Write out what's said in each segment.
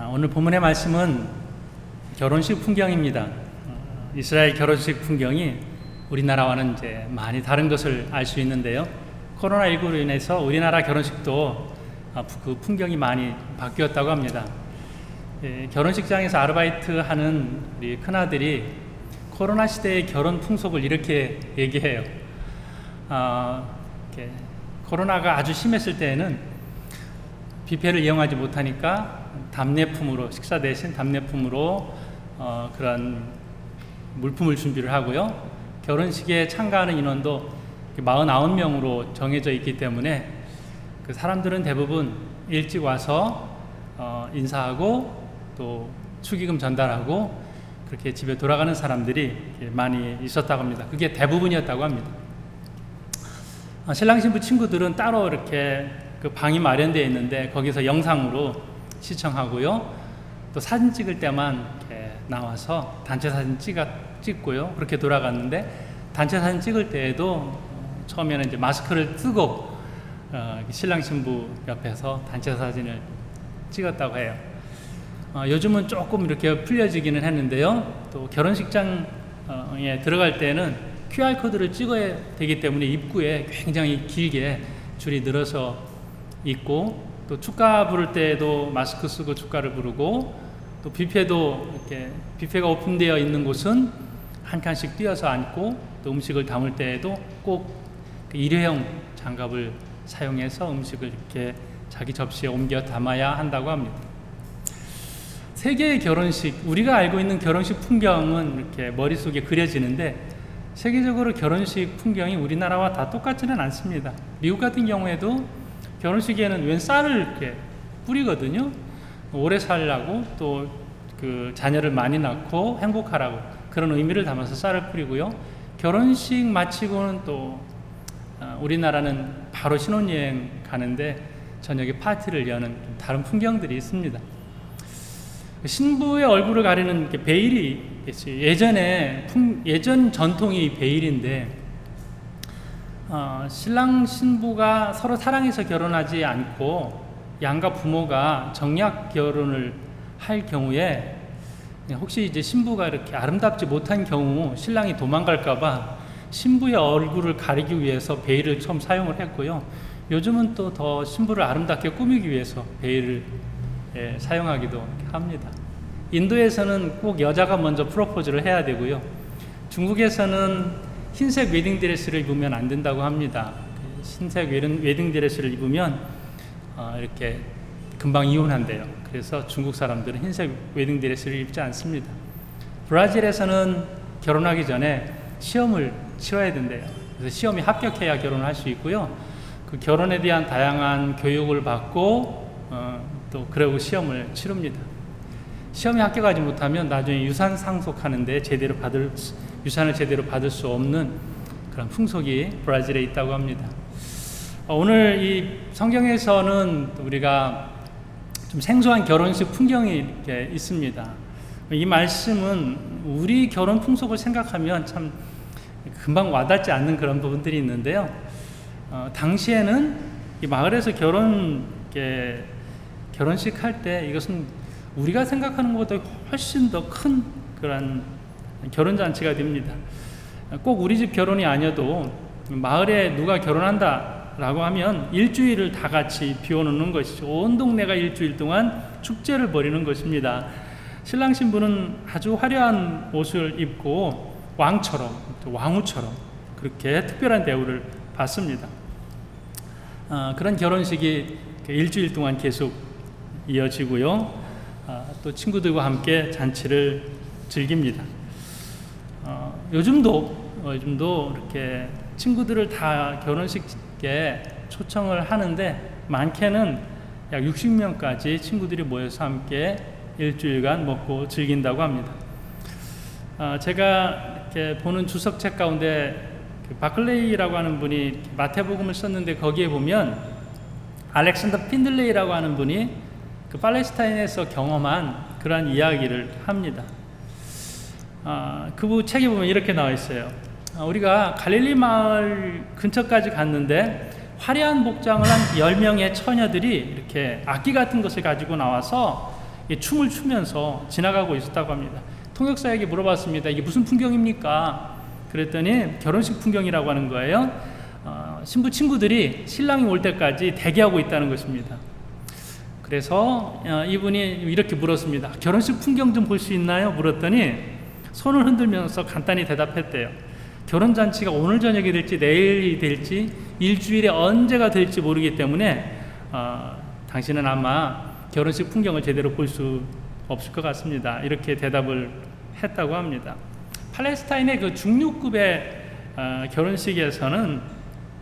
오늘 본문의 말씀은 결혼식 풍경입니다. 이스라엘 결혼식 풍경이 우리나라와는 이제 많이 다른 것을 알 수 있는데요. 코로나19로 인해서 우리나라 결혼식도 그 풍경이 많이 바뀌었다고 합니다. 결혼식장에서 아르바이트 하는 우리 큰아들이 코로나 시대의 결혼 풍속을 이렇게 얘기해요. 코로나가 아주 심했을 때에는 뷔페를 이용하지 못하니까 답례품으로, 식사 대신 답례품으로 그런 물품을 준비를 하고요. 결혼식에 참가하는 인원도 49명으로 정해져 있기 때문에 그 사람들은 대부분 일찍 와서 인사하고 또 축의금 전달하고 그렇게 집에 돌아가는 사람들이 많이 있었다고 합니다. 그게 대부분이었다고 합니다. 신랑 신부 친구들은 따로 이렇게 그 방이 마련되어 있는데 거기서 영상으로 시청하고요. 또 사진 찍을 때만 이렇게 나와서 단체 사진 찍고요. 그렇게 돌아갔는데 단체 사진 찍을 때에도 처음에는 이제 마스크를 쓰고 신랑 신부 옆에서 단체 사진을 찍었다고 해요. 요즘은 조금 이렇게 풀려지기는 했는데요. 또 결혼식장에 들어갈 때는 QR코드를 찍어야 되기 때문에 입구에 굉장히 길게 줄이 늘어서 있고, 또 축가 부를 때에도 마스크 쓰고 축가를 부르고, 또 뷔페도 이렇게 뷔페가 오픈되어 있는 곳은 한 칸씩 뛰어서 앉고, 또 음식을 담을 때에도 꼭 일회용 장갑을 사용해서 음식을 이렇게 자기 접시에 옮겨 담아야 한다고 합니다. 세계의 결혼식, 우리가 알고 있는 결혼식 풍경은 이렇게 머릿속에 그려지는데 세계적으로 결혼식 풍경이 우리나라와 다 똑같지는 않습니다. 미국 같은 경우에도 결혼식에는 웬 쌀을 이렇게 뿌리거든요. 오래 살라고, 또 그 자녀를 많이 낳고 행복하라고 그런 의미를 담아서 쌀을 뿌리고요. 결혼식 마치고는 또 우리나라는 바로 신혼여행 가는데 저녁에 파티를 여는 다른 풍경들이 있습니다. 신부의 얼굴을 가리는 베일이 있어요. 예전 전통이 베일인데 신랑 신부가 서로 사랑해서 결혼하지 않고 양가 부모가 정략 결혼을 할 경우에 혹시 이제 신부가 이렇게 아름답지 못한 경우 신랑이 도망갈까봐 신부의 얼굴을 가리기 위해서 베일을 처음 사용을 했고요. 요즘은 또 더 신부를 아름답게 꾸미기 위해서 베일을 사용하기도 합니다. 인도에서는 꼭 여자가 먼저 프로포즈를 해야 되고요. 중국에서는 흰색 웨딩드레스를 입으면 안 된다고 합니다. 흰색 웨딩드레스를 입으면 이렇게 금방 이혼한대요. 그래서 중국 사람들은 흰색 웨딩드레스를 입지 않습니다. 브라질에서는 결혼하기 전에 시험을 치러야 된대요. 그래서 시험에 합격해야 결혼을 할 수 있고요. 그 결혼에 대한 다양한 교육을 받고 또 그러고 시험을 치릅니다. 시험에 합격하지 못하면 나중에 유산 상속하는데 유산을 제대로 받을 수 없는 그런 풍속이 브라질에 있다고 합니다. 오늘 이 성경에서는 우리가 좀 생소한 결혼식 풍경이 이렇게 있습니다. 이 말씀은 우리 결혼 풍속을 생각하면 참 금방 와닿지 않는 그런 부분들이 있는데요. 당시에는 이 마을에서 결혼식 할 때 이것은 우리가 생각하는 것보다 훨씬 더 큰 그런 결혼잔치가 됩니다. 꼭 우리 집 결혼이 아니어도 마을에 누가 결혼한다라고 하면 일주일을 다 같이 비워놓는 것이죠. 온 동네가 일주일 동안 축제를 벌이는 것입니다. 신랑 신부는 아주 화려한 옷을 입고 왕후처럼 그렇게 특별한 대우를 받습니다. 그런 결혼식이 일주일 동안 계속 이어지고요. 또 친구들과 함께 잔치를 즐깁니다. 요즘도 이렇게 친구들을 다 결혼식에 초청을 하는데 많게는 약 60명까지 친구들이 모여서 함께 일주일간 먹고 즐긴다고 합니다. 제가 이렇게 보는 주석책 가운데 바클레이라고 하는 분이 마태복음을 썼는데 거기에 보면 알렉산더 핀들레이라고 하는 분이 그 팔레스타인에서 경험한 그러한 이야기를 합니다. 그 책에 보면 이렇게 나와 있어요. 우리가 갈릴리 마을 근처까지 갔는데 화려한 복장을 한 10명의 처녀들이 이렇게 악기 같은 것을 가지고 나와서 춤을 추면서 지나가고 있었다고 합니다. 통역사에게 물어봤습니다. 이게 무슨 풍경입니까? 그랬더니 결혼식 풍경이라고 하는 거예요. 신부 친구들이 신랑이 올 때까지 대기하고 있다는 것입니다. 그래서 이분이 이렇게 물었습니다. 결혼식 풍경 좀 볼 수 있나요? 물었더니 손을 흔들면서 간단히 대답했대요. 결혼잔치가 오늘 저녁이 될지 내일이 될지 일주일에 언제가 될지 모르기 때문에 당신은 아마 결혼식 풍경을 제대로 볼 수 없을 것 같습니다. 이렇게 대답을 했다고 합니다. 팔레스타인의 그 중류급의 결혼식에서는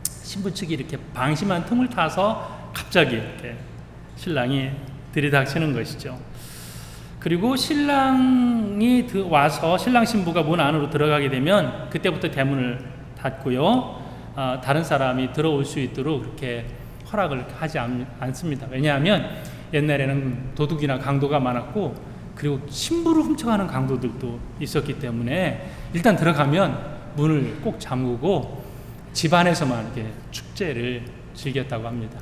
신부 측이 이렇게 방심한 틈을 타서 갑자기 이렇게 신랑이 들이닥치는 것이죠. 그리고 신랑이 와서 신랑 신부가 문 안으로 들어가게 되면 그때부터 대문을 닫고요. 다른 사람이 들어올 수 있도록 그렇게 허락을 하지 않습니다. 왜냐하면 옛날에는 도둑이나 강도가 많았고 그리고 신부를 훔쳐가는 강도들도 있었기 때문에 일단 들어가면 문을 꼭 잠그고 집 안에서만 이렇게 축제를 즐겼다고 합니다.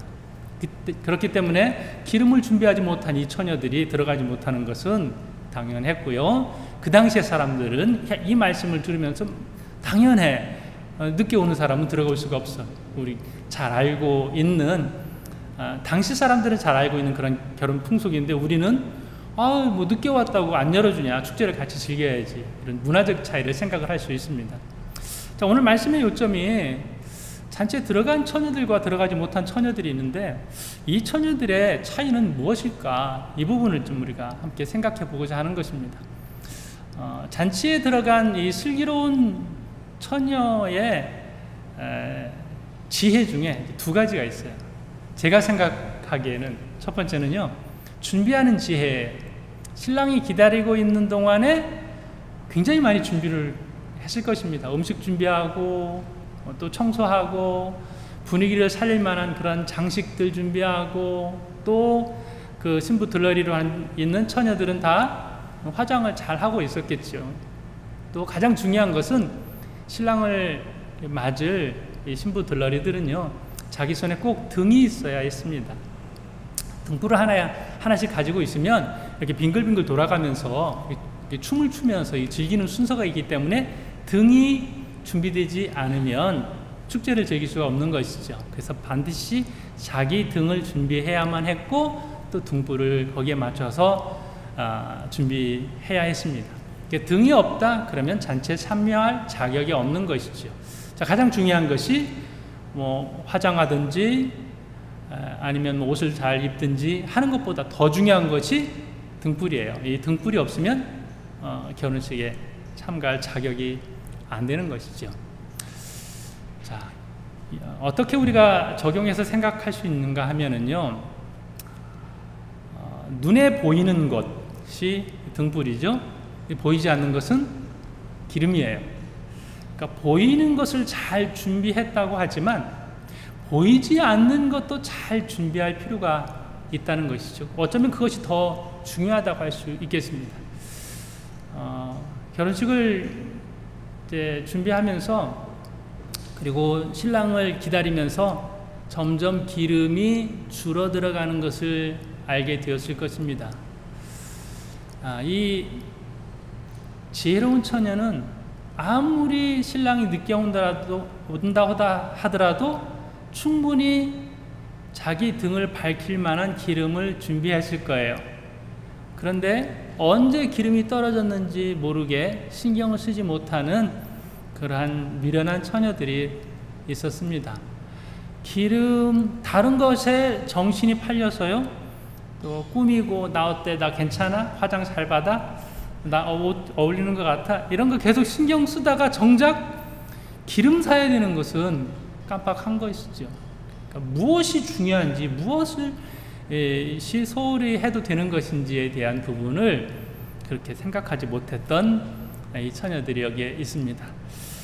그렇기 때문에 기름을 준비하지 못한 이 처녀들이 들어가지 못하는 것은 당연했고요. 그 당시의 사람들은 이 말씀을 들으면서 당연해. 늦게 오는 사람은 들어갈 수가 없어. 우리 잘 알고 있는 당시 사람들은 잘 알고 있는 그런 결혼 풍속인데 우리는 뭐 늦게 왔다고 안 열어주냐, 축제를 같이 즐겨야지, 이런 문화적 차이를 생각을 할 수 있습니다. 자, 오늘 말씀의 요점이 잔치에 들어간 처녀들과 들어가지 못한 처녀들이 있는데 이 처녀들의 차이는 무엇일까? 이 부분을 좀 우리가 함께 생각해 보고자 하는 것입니다. 잔치에 들어간 이 슬기로운 처녀의 지혜 중에 두 가지가 있어요. 제가 생각하기에는 첫 번째는요, 준비하는 지혜. 신랑이 기다리고 있는 동안에 굉장히 많이 준비를 했을 것입니다. 음식 준비하고 또 청소하고 분위기를 살릴 만한 그런 장식들 준비하고 또 그 신부 들러리로 있는 처녀들은 다 화장을 잘 하고 있었겠죠. 또 가장 중요한 것은 신랑을 맞을 이 신부 들러리들은요, 자기 손에 꼭 등이 있어야 했습니다. 등불을 하나씩 가지고 있으면 이렇게 빙글빙글 돌아가면서 춤을 추면서 즐기는 순서가 있기 때문에 등이 준비되지 않으면 축제를 즐길 수가 없는 것이죠. 그래서 반드시 자기 등을 준비해야만 했고 또 등불을 거기에 맞춰서 준비해야 했습니다. 등이 없다 그러면 잔치에 참여할 자격이 없는 것이죠. 자, 가장 중요한 것이 화장하든지 아니면 옷을 잘 입든지 하는 것보다 더 중요한 것이 등불이에요. 이 등불이 없으면 결혼식에 참가할 자격이 안 되는 것이죠. 자, 어떻게 우리가 적용해서 생각할 수 있는가 하면은요, 눈에 보이는 것이 등불이죠. 보이지 않는 것은 기름이에요. 그러니까 보이는 것을 잘 준비했다고 하지만 보이지 않는 것도 잘 준비할 필요가 있다는 것이죠. 어쩌면 그것이 더 중요하다고 할 수 있겠습니다. 결혼식을 이제 준비하면서 그리고 신랑을 기다리면서 점점 기름이 줄어들어가는 것을 알게 되었을 것입니다. 이 지혜로운 처녀는 아무리 신랑이 늦게 온다 하더라도 충분히 자기 등을 밝힐 만한 기름을 준비했을 거예요. 그런데 언제 기름이 떨어졌는지 모르게 신경을 쓰지 못하는 그러한 미련한 처녀들이 있었습니다. 다른 것에 정신이 팔려서요, 또 꾸미고 나 어때? 나 괜찮아? 화장 잘 받아? 나 옷 어울리는 것 같아? 이런 거 계속 신경 쓰다가 정작 기름 사야 되는 것은 깜빡한 것이죠. 그러니까 무엇이 중요한지, 무엇을 소홀히 해도 되는 것인지에 대한 부분을 그렇게 생각하지 못했던 이 처녀들이 여기에 있습니다.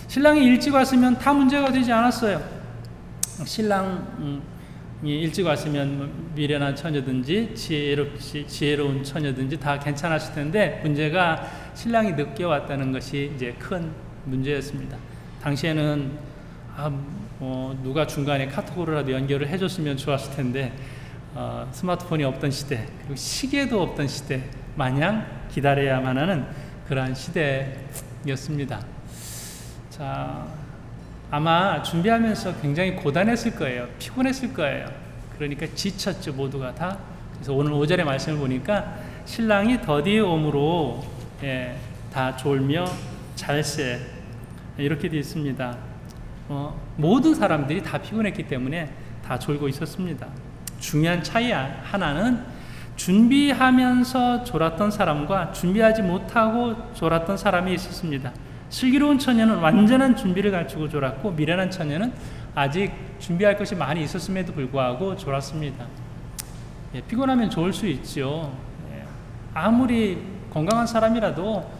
신랑이 일찍 왔으면 다 문제가 되지 않았어요. 신랑이 일찍 왔으면 미련한 처녀든지 지혜로운 처녀든지 다 괜찮았을 텐데, 문제가 신랑이 늦게 왔다는 것이 이제 큰 문제였습니다. 당시에는 누가 중간에 카톡으로라도 연결을 해줬으면 좋았을 텐데 스마트폰이 없던 시대, 그리고 시계도 없던 시대 마냥 기다려야만 하는 그러한 시대였습니다. 자, 아마 준비하면서 굉장히 고단했을 거예요. 피곤했을 거예요. 그러니까 지쳤죠, 모두가 다. 그래서 오늘 5절의 말씀을 보니까 신랑이 더디에 오므로 다 졸며 잘세, 이렇게 되어 있습니다. 모든 사람들이 다 피곤했기 때문에 다 졸고 있었습니다. 중요한 차이 하나는 준비하면서 졸았던 사람과 준비하지 못하고 졸았던 사람이 있었습니다. 슬기로운 처녀는 완전한 준비를 갖추고 졸았고, 미련한 처녀는 아직 준비할 것이 많이 있었음에도 불구하고 졸았습니다. 피곤하면 졸을 수 있죠. 아무리 건강한 사람이라도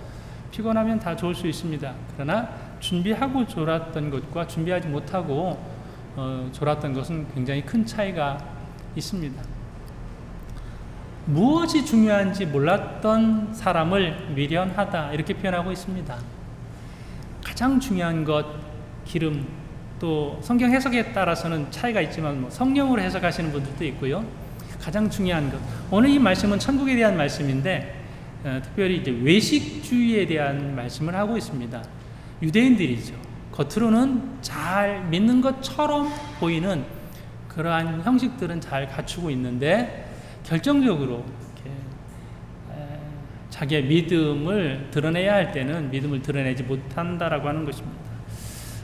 피곤하면 다 졸을 수 있습니다. 그러나 준비하고 졸았던 것과 준비하지 못하고 졸았던 것은 굉장히 큰 차이가 있습니다. 무엇이 중요한지 몰랐던 사람을 미련하다, 이렇게 표현하고 있습니다. 가장 중요한 것, 기름, 또 성경 해석에 따라서는 차이가 있지만 성령으로 해석하시는 분들도 있고요. 가장 중요한 것, 오늘 이 말씀은 천국에 대한 말씀인데 특별히 이제 외식주의에 대한 말씀을 하고 있습니다. 유대인들이죠. 겉으로는 잘 믿는 것처럼 보이는 그러한 형식들은 잘 갖추고 있는데 결정적으로 자기의 믿음을 드러내야 할 때는 믿음을 드러내지 못한다라고 하는 것입니다.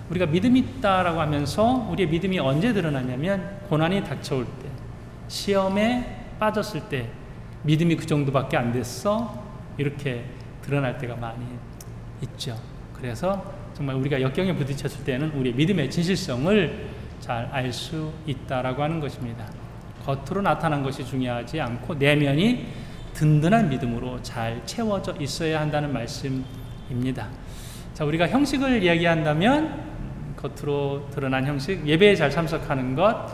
우리가 믿음이 있다라고 하면서 우리의 믿음이 언제 드러나냐면 고난이 닥쳐올 때, 시험에 빠졌을 때, 믿음이 그 정도밖에 안 됐어, 이렇게 드러날 때가 많이 있죠. 그래서 정말 우리가 역경에 부딪혔을 때는 우리의 믿음의 진실성을 잘 알 수 있다라고 하는 것입니다. 겉으로 나타난 것이 중요하지 않고 내면이 든든한 믿음으로 잘 채워져 있어야 한다는 말씀입니다. 자, 우리가 형식을 이야기한다면 겉으로 드러난 형식, 예배에 잘 참석하는 것,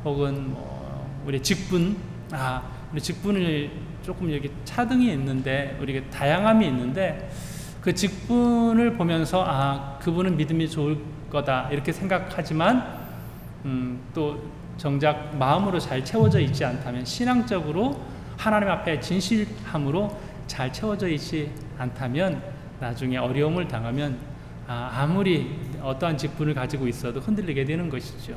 혹은 우리 직분, 우리 직분을 조금 여기 차등이 있는데, 우리가 다양함이 있는데, 그 직분을 보면서 그분은 믿음이 좋을 거다, 이렇게 생각하지만 또 정작 마음으로 잘 채워져 있지 않다면, 신앙적으로 하나님 앞에 진실함으로 잘 채워져 있지 않다면 나중에 어려움을 당하면 아무리 어떠한 직분을 가지고 있어도 흔들리게 되는 것이죠.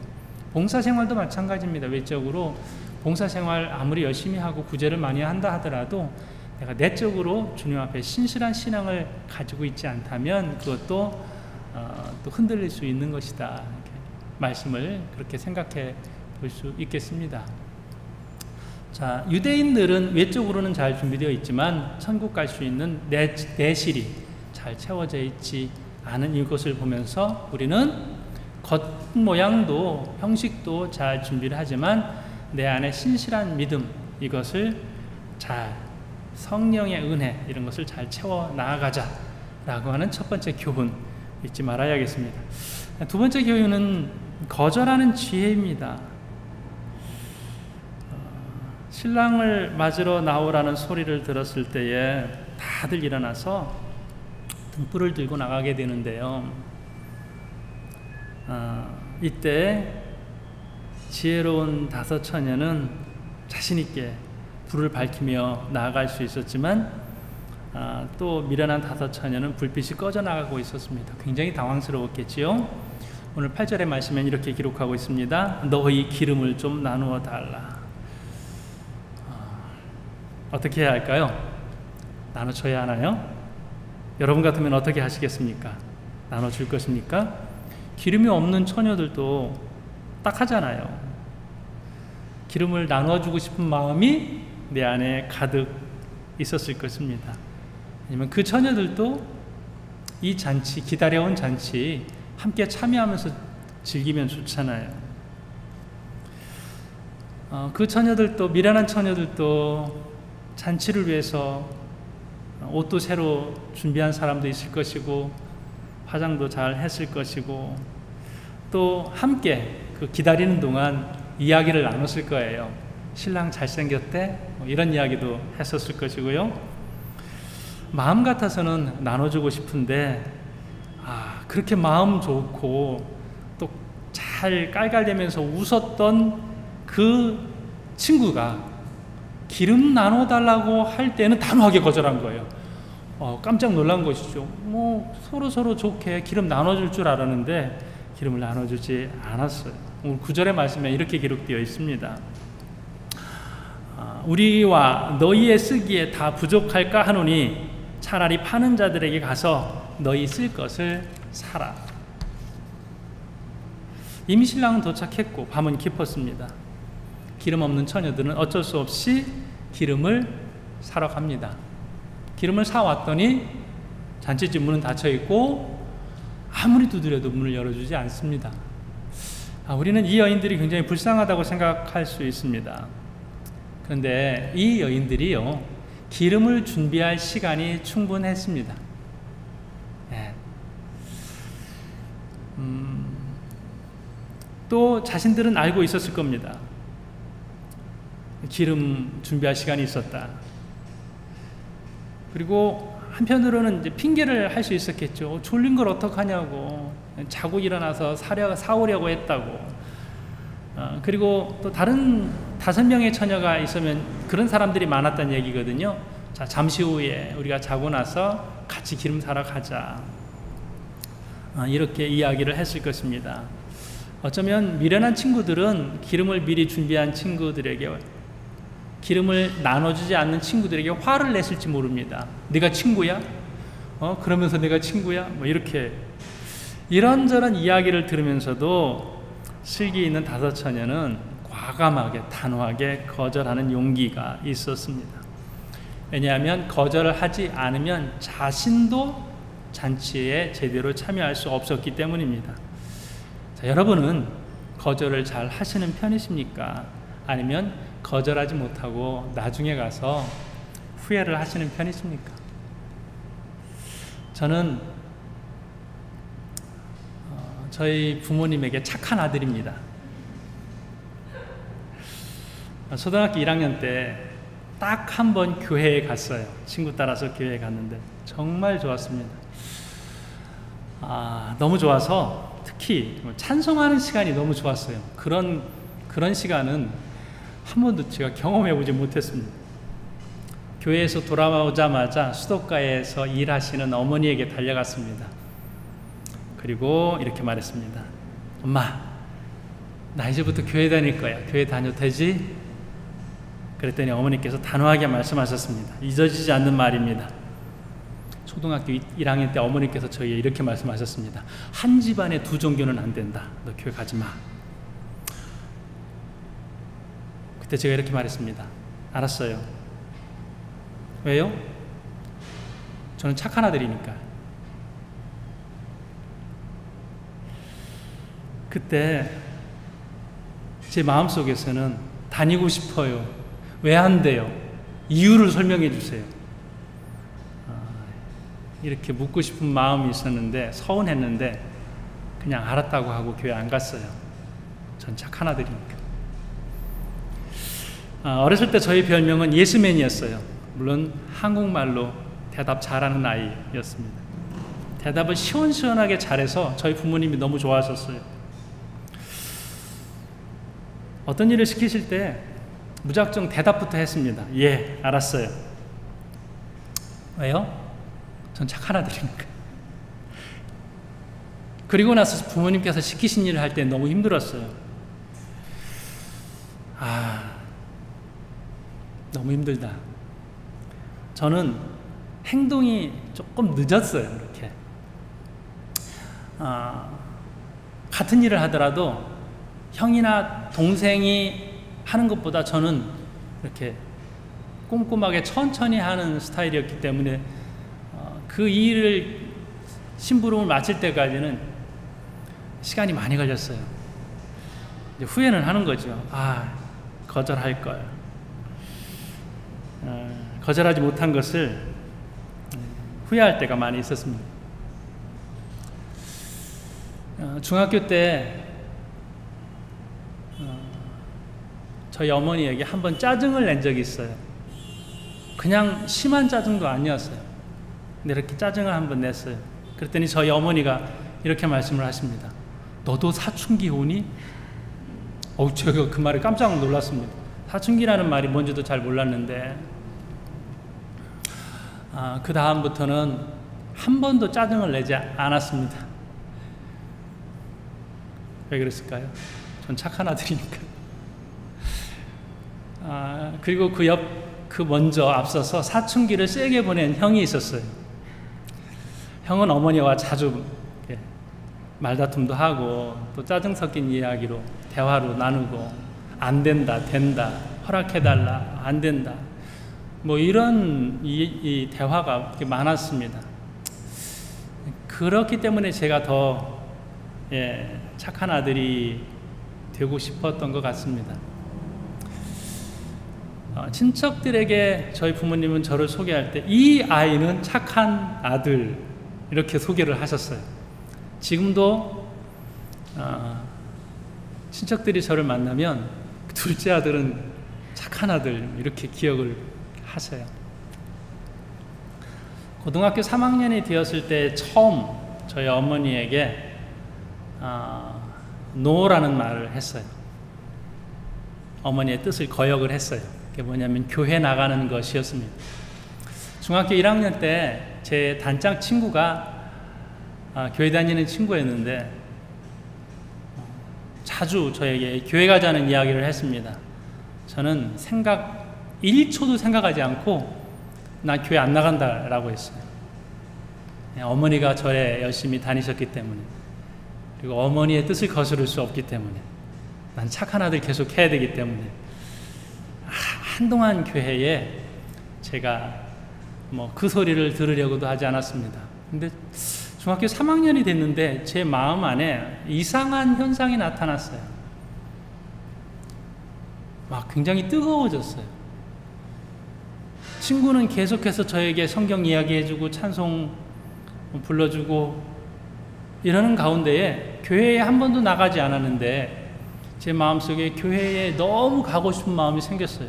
봉사생활도 마찬가지입니다. 외적으로 봉사생활 아무리 열심히 하고 구제를 많이 한다 하더라도 내가 내적으로 주님 앞에 신실한 신앙을 가지고 있지 않다면 그것도 또 흔들릴 수 있는 것이다, 이렇게 말씀을 그렇게 생각해 볼 수 있겠습니다. 자, 유대인들은 외적으로는 잘 준비되어 있지만 천국 갈 수 있는 내실이 잘 채워져 있지 않은 이것을 보면서 우리는 겉모양도 형식도 잘 준비를 하지만 내 안에 신실한 믿음, 이것을 잘, 성령의 은혜, 이런 것을 잘 채워 나아가자라고 하는 첫 번째 교훈 잊지 말아야겠습니다. 두 번째 교훈은 거절하는 지혜입니다. 신랑을 맞으러 나오라는 소리를 들었을 때에 다들 일어나서 등불을 들고 나가게 되는데요. 이때 지혜로운 다섯 처녀는 자신 있게 불을 밝히며 나아갈 수 있었지만 또 미련한 다섯 처녀는 불빛이 꺼져 나가고 있었습니다. 굉장히 당황스러웠겠지요. 오늘 8절의 말씀엔 이렇게 기록하고 있습니다. 너희 기름을 좀 나누어 달라. 어떻게 해야 할까요? 나눠줘야 하나요? 여러분 같으면 어떻게 하시겠습니까? 나눠줄 것입니까? 기름이 없는 처녀들도 딱 하잖아요. 기름을 나눠주고 싶은 마음이 내 안에 가득 있었을 것입니다. 아니면 그 처녀들도 이 잔치, 기다려온 잔치 함께 참여하면서 즐기면 좋잖아요. 그 처녀들도, 미련한 처녀들도 잔치를 위해서 옷도 새로 준비한 사람도 있을 것이고 화장도 잘 했을 것이고 또 함께 그 기다리는 동안 이야기를 나눴을 거예요. 신랑 잘생겼대? 이런 이야기도 했었을 것이고요. 마음 같아서는 나눠주고 싶은데 그렇게 마음 좋고 또 잘 깔깔대면서 웃었던 그 친구가 기름 나눠달라고 할 때는 단호하게 거절한 거예요. 깜짝 놀란 것이죠. 서로 좋게 기름 나눠줄 줄 알았는데 기름을 나눠주지 않았어요. 오늘 9절의 말씀에 이렇게 기록되어 있습니다. 우리와 너희의 쓰기에 다 부족할까 하노니 차라리 파는 자들에게 가서 너희 쓸 것을 사라. 이미 신랑은 도착했고 밤은 깊었습니다. 기름 없는 처녀들은 어쩔 수 없이 기름을 사러 갑니다. 기름을 사왔더니 잔치집 문은 닫혀 있고 아무리 두드려도 문을 열어주지 않습니다. 우리는 이 여인들이 굉장히 불쌍하다고 생각할 수 있습니다. 그런데 이 여인들이요, 기름을 준비할 시간이 충분했습니다. 네. 또 자신들은 알고 있었을 겁니다. 기름 준비할 시간이 있었다. 그리고 한편으로는 이제 핑계를 할 수 있었겠죠. 졸린 걸 어떡하냐고, 자고 일어나서 사오려고 했다고. 그리고 또 다른 5명의 처녀가 있으면 그런 사람들이 많았다는 얘기거든요. 자, 잠시 후에 우리가 자고 나서 같이 기름 사러 가자. 이렇게 이야기를 했을 것입니다. 어쩌면 미련한 친구들은 기름을 미리 준비한 친구들에게, 기름을 나눠주지 않는 친구들에게 화를 냈을지 모릅니다. 네가 친구야? 그러면서 내가 친구야? 이렇게 이런저런 이야기를 들으면서도 슬기 있는 5 처녀는 과감하게 단호하게 거절하는 용기가 있었습니다. 왜냐하면 거절을 하지 않으면 자신도 잔치에 제대로 참여할 수 없었기 때문입니다. 자, 여러분은 거절을 잘 하시는 편이십니까? 아니면 거절하지 못하고 나중에 가서 후회를 하시는 편이십니까? 저는 저희 부모님에게 착한 아들입니다. 초등학교 1학년 때 딱 한 번 교회에 갔어요. 친구 따라서 교회에 갔는데 정말 좋았습니다. 너무 좋아서 특히 찬송하는 시간이 너무 좋았어요. 그런 시간은 한 번도 제가 경험해보지 못했습니다. 교회에서 돌아오자마자 수도가에서 일하시는 어머니에게 달려갔습니다. 그리고 이렇게 말했습니다. 엄마, 나 이제부터 교회 다닐 거야. 교회 다녀도 되지? 그랬더니 어머니께서 단호하게 말씀하셨습니다. 잊어지지 않는 말입니다. 초등학교 1학년 때 어머니께서 저희에게 이렇게 말씀하셨습니다. 한 집안에 2 종교는 안 된다. 너 교회 가지 마. 그때 제가 이렇게 말했습니다. 알았어요. 왜요? 저는 착한 아들이니까. 그때 제 마음속에서는 다니고 싶어요. 왜 안 돼요? 이유를 설명해 주세요. 이렇게 묻고 싶은 마음이 있었는데 서운했는데 그냥 알았다고 하고 교회 안 갔어요. 전 착한 아들이니까. 어렸을 때 저희 별명은 예스맨이었어요. 물론 한국말로 대답 잘하는 아이였습니다. 대답을 시원시원하게 잘해서 저희 부모님이 너무 좋아하셨어요. 어떤 일을 시키실 때 무작정 대답부터 했습니다. 예, 알았어요. 왜요? 전 착한 아들이니까. 그리고 나서 부모님께서 시키신 일을 할 때 너무 힘들었어요. 너무 힘들다. 저는 행동이 조금 늦었어요. 이렇게 같은 일을 하더라도 형이나 동생이 하는 것보다 저는 이렇게 꼼꼼하게 천천히 하는 스타일이었기 때문에 그 일을 심부름을 마칠 때까지는 시간이 많이 걸렸어요. 이제 후회는 하는 거죠. 거절할 걸. 거절하지 못한 것을 후회할 때가 많이 있었습니다. 중학교 때 저희 어머니에게 한번 짜증을 낸 적이 있어요. 그냥 심한 짜증도 아니었어요. 근데 이렇게 짜증을 한번 냈어요. 그랬더니 저희 어머니가 이렇게 말씀을 하십니다. 너도 사춘기 오니? 제가 그 말에 깜짝 놀랐습니다. 사춘기라는 말이 뭔지도 잘 몰랐는데 그 다음부터는 한 번도 짜증을 내지 않았습니다. 왜 그랬을까요? 전 착한 아들이니까. 그리고 그 먼저 앞서서 사춘기를 세게 보낸 형이 있었어요. 형은 어머니와 자주 말다툼도 하고 또 짜증 섞인 이야기로 대화로 나누고 안 된다, 된다, 허락해달라, 안 된다. 뭐 이런 이 대화가 많았습니다. 그렇기 때문에 제가 더 착한 아들이 되고 싶었던 것 같습니다. 친척들에게 저희 부모님은 저를 소개할 때 이 아이는 착한 아들 이렇게 소개를 하셨어요. 지금도 친척들이 저를 만나면 둘째 아들은 착한 아들 이렇게 기억을 하세요. 고등학교 3학년이 되었을 때 처음 저희 어머니에게 노라는 말을 했어요. 어머니의 뜻을 거역을 했어요. 그게 뭐냐면 교회 나가는 것이었습니다. 중학교 1학년 때 제 단짝 친구가 교회 다니는 친구였는데 자주 저에게 교회 가자는 이야기를 했습니다. 저는 1초도 생각하지 않고 나 교회 안 나간다라고 했어요. 어머니가 절에 열심히 다니셨기 때문에, 그리고 어머니의 뜻을 거스를 수 없기 때문에, 난 착한 아들 계속 해야 되기 때문에 한동안 교회에 제가 그 소리를 들으려고도 하지 않았습니다. 근데 중학교 3학년이 됐는데 제 마음 안에 이상한 현상이 나타났어요. 막 굉장히 뜨거워졌어요. 친구는 계속해서 저에게 성경 이야기해주고 찬송 불러주고 이러는 가운데에 교회에 한 번도 나가지 않았는데 제 마음속에 교회에 너무 가고 싶은 마음이 생겼어요.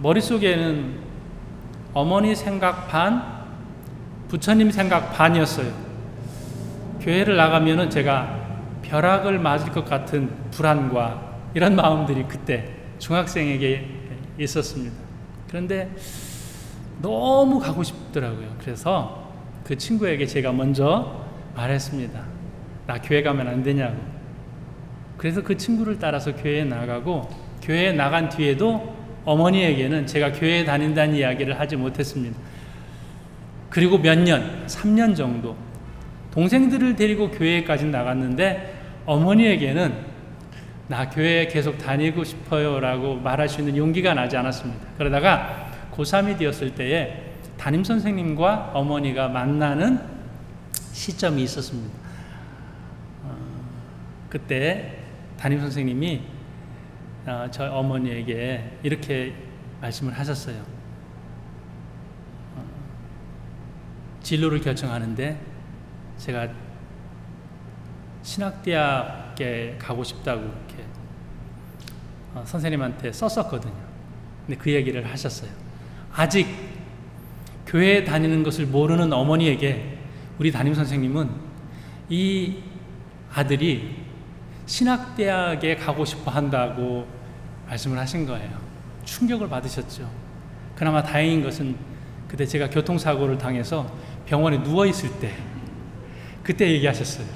머릿속에는 어머니 생각 반, 부처님 생각 반이었어요. 교회를 나가면은 제가 벼락을 맞을 것 같은 불안과 이런 마음들이 그때 중학생에게 있었습니다. 그런데 너무 가고 싶더라고요. 그래서 그 친구에게 제가 먼저 말했습니다. 나 교회 가면 안 되냐고. 그래서 그 친구를 따라서 교회에 나가고, 교회에 나간 뒤에도 어머니에게는 제가 교회에 다닌다는 이야기를 하지 못했습니다. 그리고 몇 년, 3년 정도 동생들을 데리고 교회까지 나갔는데 어머니에게는 나 교회에 계속 다니고 싶어요 라고 말할 수 있는 용기가 나지 않았습니다. 그러다가 고3이 되었을 때에 담임선생님과 어머니가 만나는 시점이 있었습니다. 그때 담임선생님이 저희 어머니에게 이렇게 말씀을 하셨어요. 진로를 결정하는데 제가 신학대학에 가고 싶다고 이렇게 선생님한테 썼었거든요. 근데 그 얘기를 하셨어요. 아직 교회에 다니는 것을 모르는 어머니에게 우리 담임선생님은 이 아들이 신학대학에 가고 싶어 한다고 말씀을 하신 거예요. 충격을 받으셨죠. 그나마 다행인 것은 그때 제가 교통사고를 당해서 병원에 누워있을 때 그때 얘기하셨어요.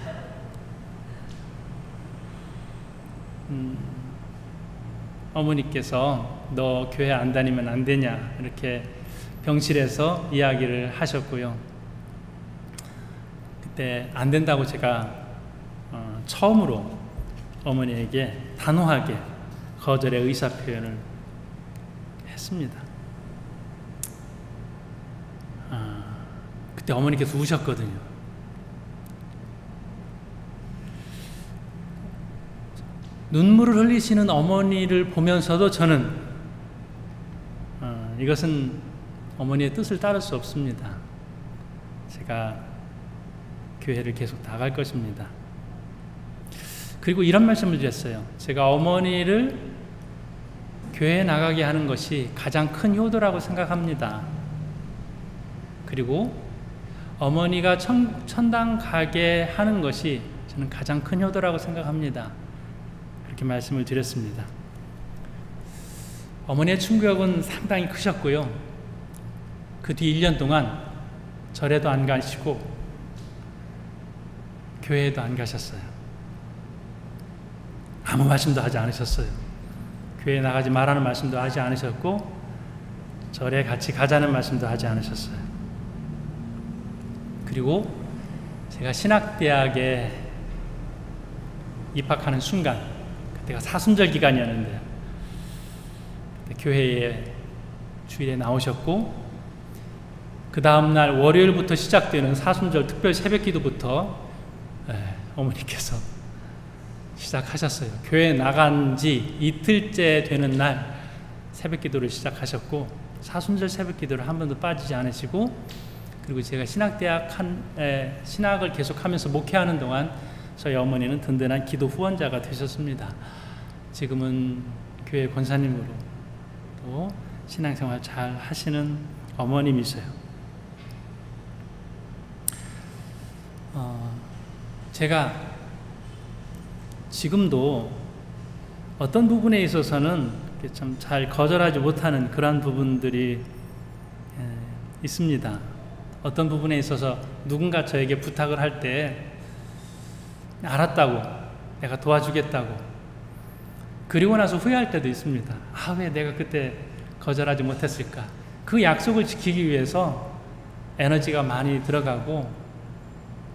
어머니께서 너 교회 안 다니면 안 되냐 이렇게 병실에서 이야기를 하셨고요. 그때 안 된다고 제가 처음으로 어머니에게 단호하게 거절의 의사표현을 했습니다. 그때 어머니께서 우셨거든요. 눈물을 흘리시는 어머니를 보면서도 저는 이것은 어머니의 뜻을 따를 수 없습니다. 제가 교회를 계속 나갈 것입니다. 그리고 이런 말씀을 드렸어요. 제가 어머니를 교회에 나가게 하는 것이 가장 큰 효도라고 생각합니다. 그리고 어머니가 천당 가게 하는 것이 저는 가장 큰 효도라고 생각합니다. 이렇게 말씀을 드렸습니다. 어머니의 충격은 상당히 크셨고요. 그 뒤 1년 동안 절에도 안 가시고 교회에도 안 가셨어요. 아무 말씀도 하지 않으셨어요. 교회에 나가지 말라는 말씀도 하지 않으셨고 절에 같이 가자는 말씀도 하지 않으셨어요. 그리고 제가 신학대학에 입학하는 순간, 그때가 사순절 기간이었는데요. 교회에 주일에 나오셨고 그 다음날 월요일부터 시작되는 사순절 특별 새벽기도부터 어머니께서 시작하셨어요. 교회에 나간 지 이틀째 되는 날 새벽기도를 시작하셨고 사순절 새벽기도를 한 번도 빠지지 않으시고, 그리고 제가 신학을 계속하면서 목회하는 동안 저희 어머니는 든든한 기도 후원자가 되셨습니다. 지금은 교회 권사님으로 또 신앙생활 잘 하시는 어머님이세요. 제가 지금도 어떤 부분에 있어서는 참 잘 거절하지 못하는 그런 부분들이 있습니다. 어떤 부분에 있어서 누군가 저에게 부탁을 할 때 알았다고, 내가 도와주겠다고, 그리고 나서 후회할 때도 있습니다. 왜 내가 그때 거절하지 못했을까? 그 약속을 지키기 위해서 에너지가 많이 들어가고,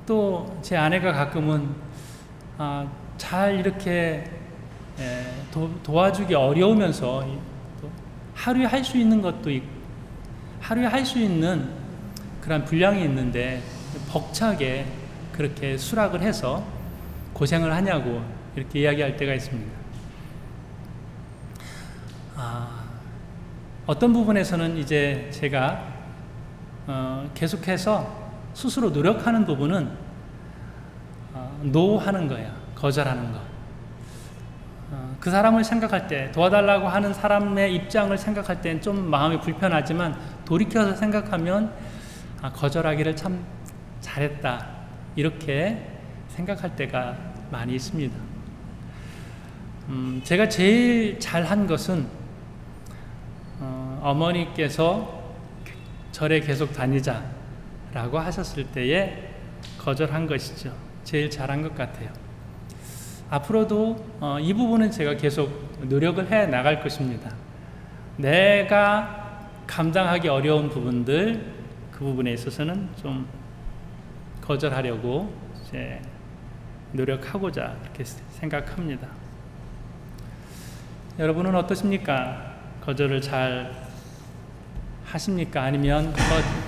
또 제 아내가 가끔은 잘 이렇게 도와주기 어려우면서 하루에 할 수 있는 것도 있고, 하루에 할 수 있는 그런 분량이 있는데 벅차게 그렇게 수락을 해서 고생을 하냐고 이렇게 이야기할 때가 있습니다. 어떤 부분에서는 이제 제가 계속해서 스스로 노력하는 부분은 노하는 거예요. 거절하는 거. 그 사람을 생각할 때, 도와달라고 하는 사람의 입장을 생각할 때는 좀 마음이 불편하지만 돌이켜서 생각하면 거절하기를 참 잘했다, 이렇게 생각할 때가 많이 있습니다. 제가 제일 잘한 것은 어머니께서 절에 계속 다니자라고 하셨을 때에 거절한 것이죠. 제일 잘한 것 같아요. 앞으로도 이 부분은 제가 계속 노력을 해 나갈 것입니다. 내가 감당하기 어려운 부분들, 그 부분에 있어서는 좀 거절하려고 이제 노력하고자 이렇게 생각합니다. 여러분은 어떠십니까? 거절을 잘 하십니까? 아니면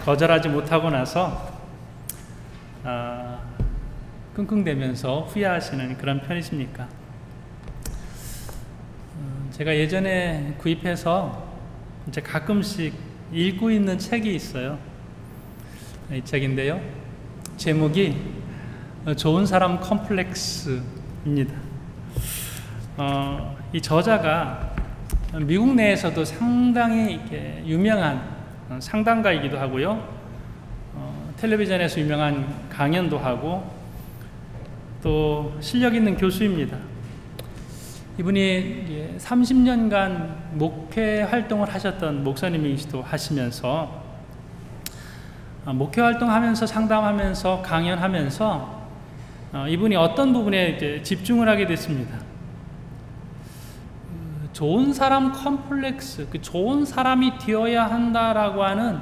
거절하지 못하고 나서 끙끙대면서 후회하시는 그런 편이십니까? 제가 예전에 구입해서 이제 가끔씩 읽고 있는 책이 있어요. 이 책인데요, 제목이 좋은 사람 컴플렉스입니다. 이 저자가 미국 내에서도 상당히 이렇게 유명한 상담가이기도 하고요, 텔레비전에서 유명한 강연도 하고 또 실력 있는 교수입니다. 이분이 30년간 목회 활동을 하셨던 목사님이시도 하시면서 목회 활동하면서 상담하면서 강연하면서 이분이 어떤 부분에 이제 집중을 하게 됐습니다. 좋은 사람 컴플렉스, 그 좋은 사람이 되어야 한다라고 하는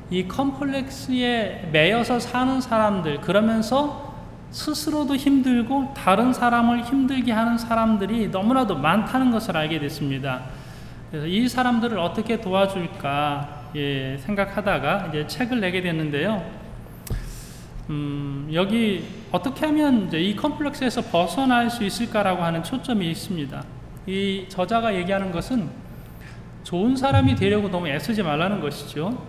이 컴플렉스에 매여서 사는 사람들, 그러면서 스스로도 힘들고 다른 사람을 힘들게 하는 사람들이 너무나도 많다는 것을 알게 됐습니다. 그래서 이 사람들을 어떻게 도와줄까 생각하다가 이제 책을 내게 됐는데요. 여기 어떻게 하면 이제 이 컴플렉스에서 벗어날 수 있을까라고 하는 초점이 있습니다. 이 저자가 얘기하는 것은 좋은 사람이 되려고 너무 애쓰지 말라는 것이죠.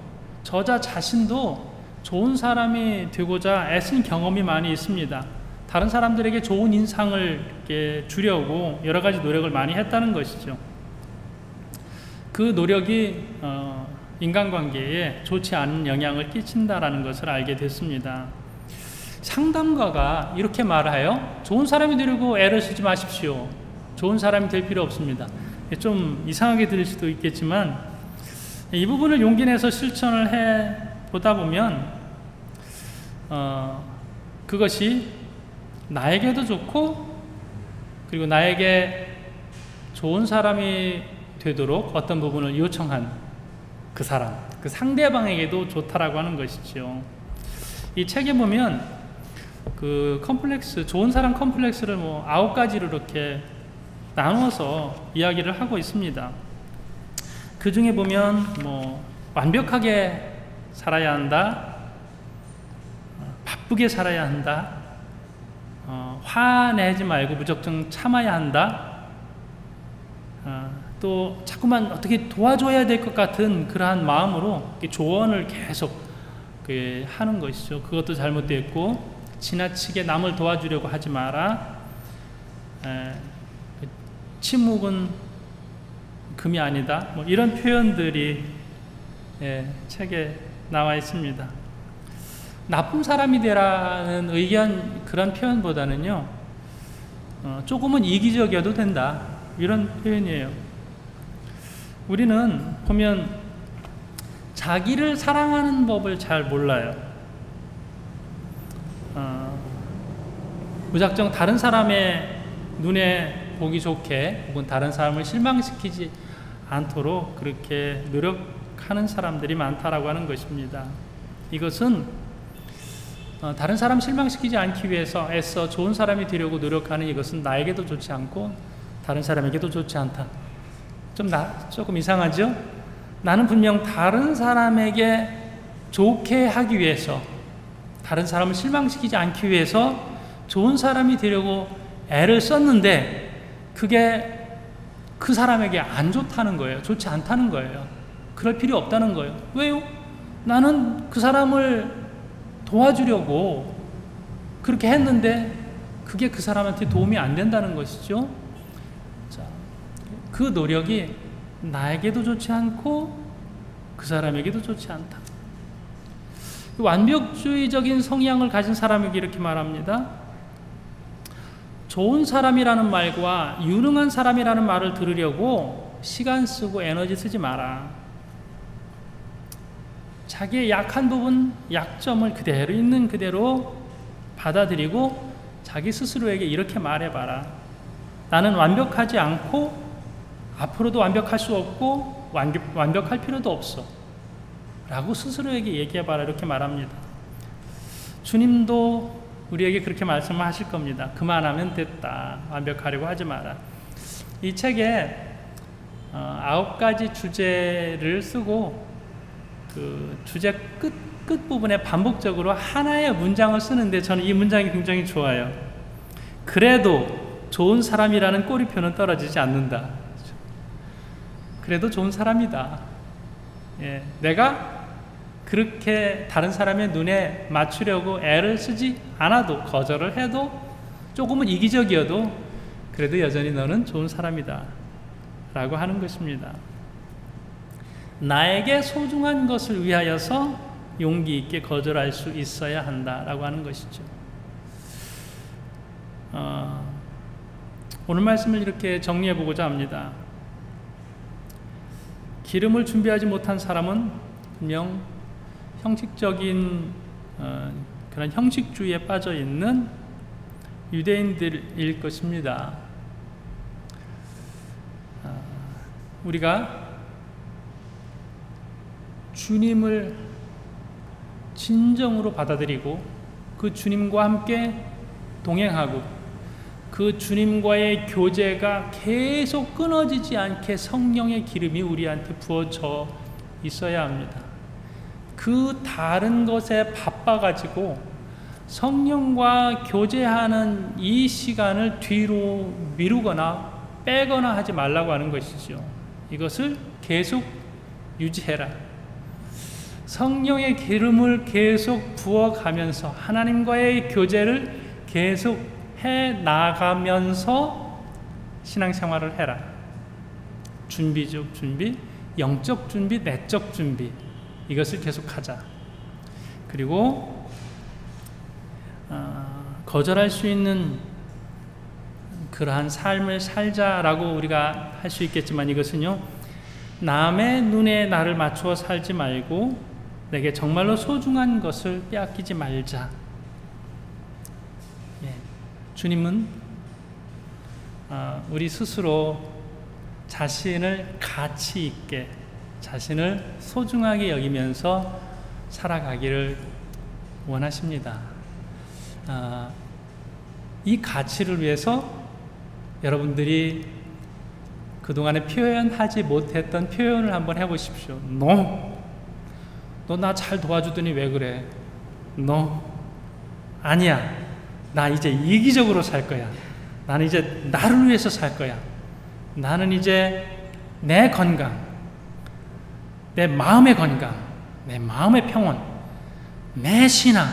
저자 자신도 좋은 사람이 되고자 애쓴 경험이 많이 있습니다. 다른 사람들에게 좋은 인상을 이렇게 주려고 여러 가지 노력을 많이 했다는 것이죠. 그 노력이 인간관계에 좋지 않은 영향을 끼친다라는 것을 알게 됐습니다. 상담가가 이렇게 말해요. 좋은 사람이 되려고 애를 쓰지 마십시오. 좋은 사람이 될 필요 없습니다. 좀 이상하게 들릴 수도 있겠지만 이 부분을 용기 내서 실천을 해 보다 보면 그것이 나에게도 좋고 그리고 나에게 좋은 사람이 되도록 어떤 부분을 요청한 그 사람, 그 상대방에게도 좋다라고 하는 것이죠. 이 책에 보면 그 컴플렉스, 좋은 사람 컴플렉스를 뭐 9가지로 이렇게 나누어서 이야기를 하고 있습니다. 그 중에 보면 뭐 완벽하게 살아야 한다, 바쁘게 살아야 한다, 화내지 말고 무작정 참아야 한다, 또 자꾸만 어떻게 도와줘야 될 것 같은 그러한 마음으로 조언을 계속 하는 것이죠. 그것도 잘못됐고, 지나치게 남을 도와주려고 하지 마라, 침묵은 금이 아니다, 뭐 이런 표현들이 책에 나와 있습니다. 나쁜 사람이 되라는 의견, 그런 표현보다는요, 조금은 이기적이어도 된다, 이런 표현이에요. 우리는 보면 자기를 사랑하는 법을 잘 몰라요. 무작정 다른 사람의 눈에 보기 좋게 혹은 다른 사람을 실망시키지 않도록 그렇게 노력하는 사람들이 많다라고 하는 것입니다. 이것은 다른 사람 실망시키지 않기 위해서 애써 좋은 사람이 되려고 노력하는 이것은 나에게도 좋지 않고 다른 사람에게도 좋지 않다. 조금 이상하죠? 나는 분명 다른 사람에게 좋게 하기 위해서, 다른 사람을 실망시키지 않기 위해서 좋은 사람이 되려고 애를 썼는데 그게 그 사람에게 안 좋다는 거예요. 좋지 않다는 거예요. 그럴 필요 없다는 거예요. 왜요? 나는 그 사람을 도와주려고 그렇게 했는데 그게 그 사람한테 도움이 안 된다는 것이죠. 자, 그 노력이 나에게도 좋지 않고 그 사람에게도 좋지 않다. 완벽주의적인 성향을 가진 사람에게 이렇게 말합니다. 좋은 사람이라는 말과 유능한 사람이라는 말을 들으려고 시간 쓰고 에너지 쓰지 마라. 자기의 약한 부분, 약점을 그대로 있는 그대로 받아들이고 자기 스스로에게 이렇게 말해봐라. 나는 완벽하지 않고 앞으로도 완벽할 수 없고 완벽할 필요도 없어 라고 스스로에게 얘기해봐라, 이렇게 말합니다. 주님도 우리에게 그렇게 말씀하실 겁니다. 그만하면 됐다, 완벽하려고 하지 마라. 이 책에 9가지 주제를 쓰고 그 주제 끝부분에 반복적으로 하나의 문장을 쓰는데 저는 이 문장이 굉장히 좋아요. 그래도 좋은 사람이라는 꼬리표는 떨어지지 않는다. 그래도 좋은 사람이다. 내가 그렇게 다른 사람의 눈에 맞추려고 애를 쓰지 않아도, 거절을 해도, 조금은 이기적이어도 그래도 여전히 너는 좋은 사람이다 라고 하는 것입니다. 나에게 소중한 것을 위하여서 용기 있게 거절할 수 있어야 한다라고 하는 것이죠. 오늘 말씀을 이렇게 정리해 보고자 합니다. 기름을 준비하지 못한 사람은 분명 형식적인 그런 형식주의에 빠져 있는 유대인들일 것입니다. 우리가 주님을 진정으로 받아들이고 그 주님과 함께 동행하고 그 주님과의 교제가 계속 끊어지지 않게 성령의 기름이 우리한테 부어져 있어야 합니다. 그 다른 것에 바빠가지고 성령과 교제하는 이 시간을 뒤로 미루거나 빼거나 하지 말라고 하는 것이죠. 이것을 계속 유지해라. 성령의 기름을 계속 부어가면서 하나님과의 교제를 계속 해 나가면서 신앙생활을 해라. 준비적 준비, 영적 준비, 내적 준비, 이것을 계속하자. 그리고 거절할 수 있는 그러한 삶을 살자라고 우리가 할 수 있겠지만 이것은요, 남의 눈에 나를 맞추어 살지 말고 내게 정말로 소중한 것을 빼앗기지 말자. 예, 주님은 우리 스스로 자신을 가치 있게, 자신을 소중하게 여기면서 살아가기를 원하십니다. 이 가치를 위해서 여러분들이 그동안에 표현하지 못했던 표현을 한번 해보십시오. 너 나 잘 도와주더니 왜 그래? 너 아니야. 나 이제 이기적으로 살 거야. 나는 이제 나를 위해서 살 거야. 나는 이제 내 건강, 내 마음의 건강, 내 마음의 평온, 내 신앙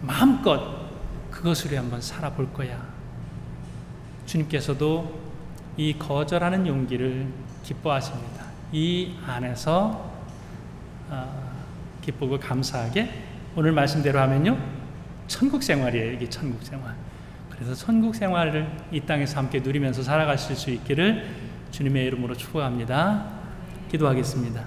마음껏 그것으로 한번 살아볼 거야. 주님께서도 이 거절하는 용기를 기뻐하십니다. 이 안에서 기쁘고 감사하게 오늘 말씀대로 하면요, 천국 생활이에요. 이게 천국 생활. 그래서 천국 생활을 이 땅에서 함께 누리면서 살아가실 수 있기를 주님의 이름으로 축복합니다. 기도하겠습니다.